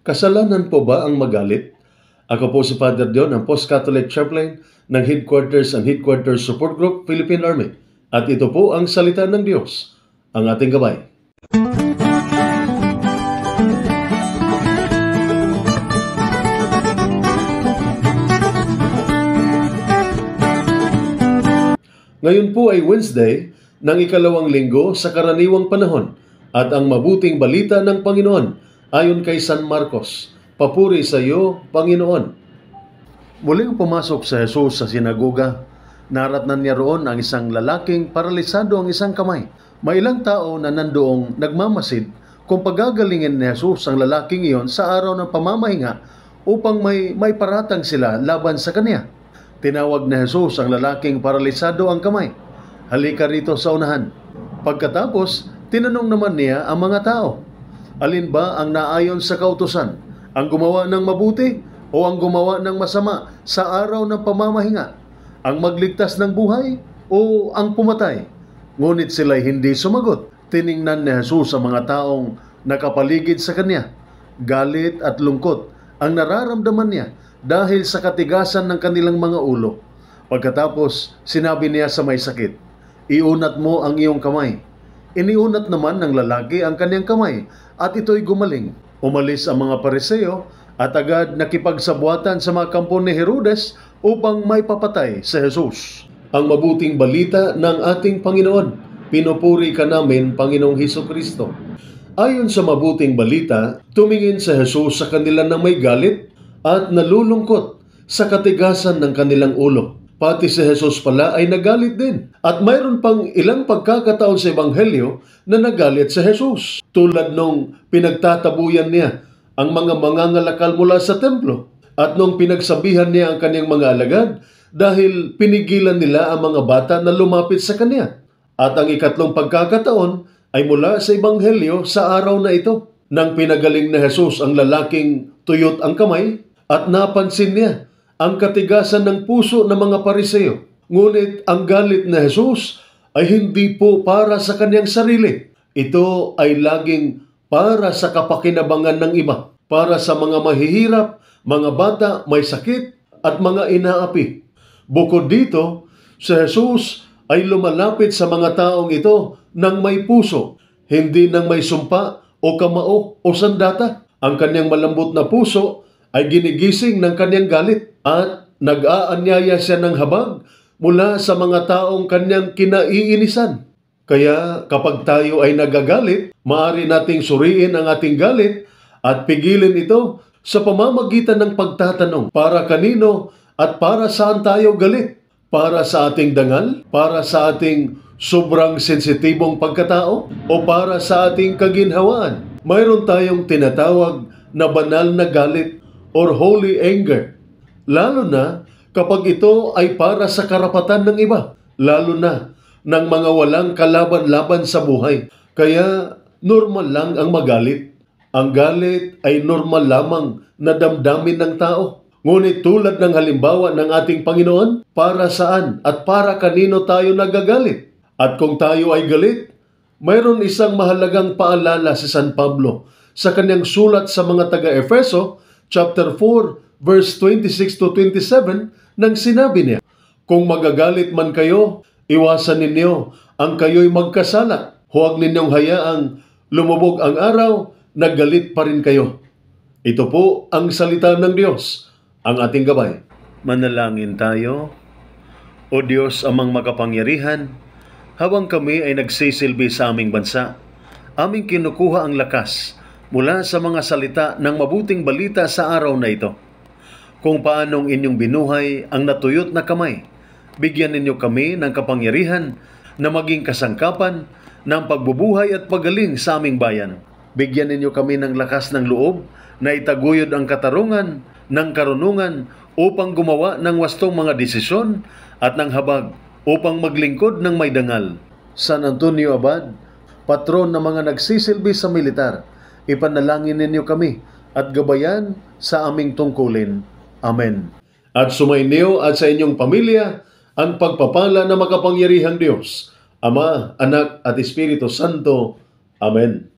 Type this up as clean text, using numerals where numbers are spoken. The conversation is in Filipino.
Kasalanan po ba ang magalit? Ako po si Father Dion, ang Post-Catholic Chaplain ng Headquarters and Headquarters Support Group, Philippine Army. At ito po ang salita ng Diyos, ang ating gabay. Ngayon po ay Wednesday ng ikalawang linggo sa karaniwang panahon at ang mabuting balita ng Panginoon ayon kay San Marcos. Papuri sa iyo, Panginoon. Muling pumasok sa Jesus sa sinagoga. Naratnan niya roon ang isang lalaking paralisado ang isang kamay. May ilang tao na nandoong nagmamasid kung pagagalingin ni Jesus ang lalaking iyon sa araw ng pamamahinga upang may paratang sila laban sa kanya. Tinawag ni Jesus ang lalaking paralisado ang kamay. Halika rito sa unahan. Pagkatapos, tinanong naman niya ang mga tao, alin ba ang naayon sa kautusan? Ang gumawa ng mabuti o ang gumawa ng masama sa araw ng pamamahinga? Ang magligtas ng buhay o ang pumatay? Ngunit sila'y hindi sumagot. Tiningnan ni Jesus ang mga taong nakapaligid sa kanya. Galit at lungkot ang nararamdaman niya dahil sa katigasan ng kanilang mga ulo. Pagkatapos, sinabi niya sa may sakit, iunat mo ang iyong kamay. Iniunat naman ng lalaki ang kanyang kamay at ito'y gumaling. Umalis ang mga Pariseo at agad nakipagsabuatan sa mga kampo ni Herodes upang may papatay si Jesus. Ang mabuting balita ng ating Panginoon. Pinupuri ka namin, Panginoong Hesukristo. Ayon sa mabuting balita, tumingin si Jesus sa kanila ng may galit at nalulungkot sa katigasan ng kanilang ulo. Pati si Jesus pala ay nagalit din. At mayroon pang ilang pagkakataon sa Ebanghelyo na nagalit si Jesus. Tulad nung pinagtatabuyan niya ang mga mangangalakal mula sa templo. At nung pinagsabihan niya ang kanyang mga alagad dahil pinigilan nila ang mga bata na lumapit sa kanya. At ang ikatlong pagkakataon ay mula sa Ebanghelyo sa araw na ito. Nang pinagaling na Jesus ang lalaking tuyot ang kamay at napansin niya ang katigasan ng puso ng mga Pariseo. Ngunit ang galit na Jesus ay hindi po para sa kanyang sarili. Ito ay laging para sa kapakinabangan ng iba. Para sa mga mahihirap, mga bata, may sakit, at mga inaapi. Bukod dito, si Jesus ay lumalapit sa mga taong ito ng may puso, hindi ng may sumpa o kamao o sandata. Ang kanyang malambot na puso ay ginigising ng kanyang galit at nag-aanyaya siya ng habag mula sa mga taong kanyang kinaiinisan. Kaya kapag tayo ay nagagalit, maaari nating suriin ang ating galit at pigilin ito sa pamamagitan ng pagtatanong, para kanino at para saan tayo galit? Para sa ating dangal? Para sa ating sobrang sensitibong pagkatao? O para sa ating kaginhawaan? Mayroon tayong tinatawag na banal na galit or holy anger. Lalo na kapag ito ay para sa karapatan ng iba. Lalo na ng mga walang kalaban-laban sa buhay. Kaya normal lang ang magalit. Ang galit ay normal lamang na damdamin ng tao. Ngunit tulad ng halimbawa ng ating Panginoon, para saan at para kanino tayo nagagalit? At kung tayo ay galit, mayroon isang mahalagang paalala si San Pablo sa kanyang sulat sa mga taga-Efeso, chapter 4, verse 26 to 27, nang sinabi niya, kung magagalit man kayo, iwasan ninyo ang kayo'y magkasala. Huwag ninyong hayaang lumubog ang araw, naggalit pa rin kayo. Ito po ang salita ng Diyos, ang ating gabay. Manalangin tayo. O Diyos amang makapangyarihan, habang kami ay nagsisilbi sa aming bansa, aming kinukuha ang lakas mula sa mga salita ng mabuting balita sa araw na ito. Kung paanong inyong binuhay ang natuyot na kamay, bigyan ninyo kami ng kapangyarihan na maging kasangkapan ng pagbubuhay at pagaling sa aming bayan. Bigyan ninyo kami ng lakas ng loob na itaguyod ang katarungan ng karunungan upang gumawa ng wastong mga desisyon at ng habag upang maglingkod ng may dangal. San Antonio Abad, patron ng mga nagsisilbi sa militar, ipanalangin ninyo kami at gabayan sa aming tungkulin. Amen. At sumainyo at sa inyong pamilya ang pagpapala na makapangyarihang Diyos, Ama, Anak at Espiritu Santo. Amen.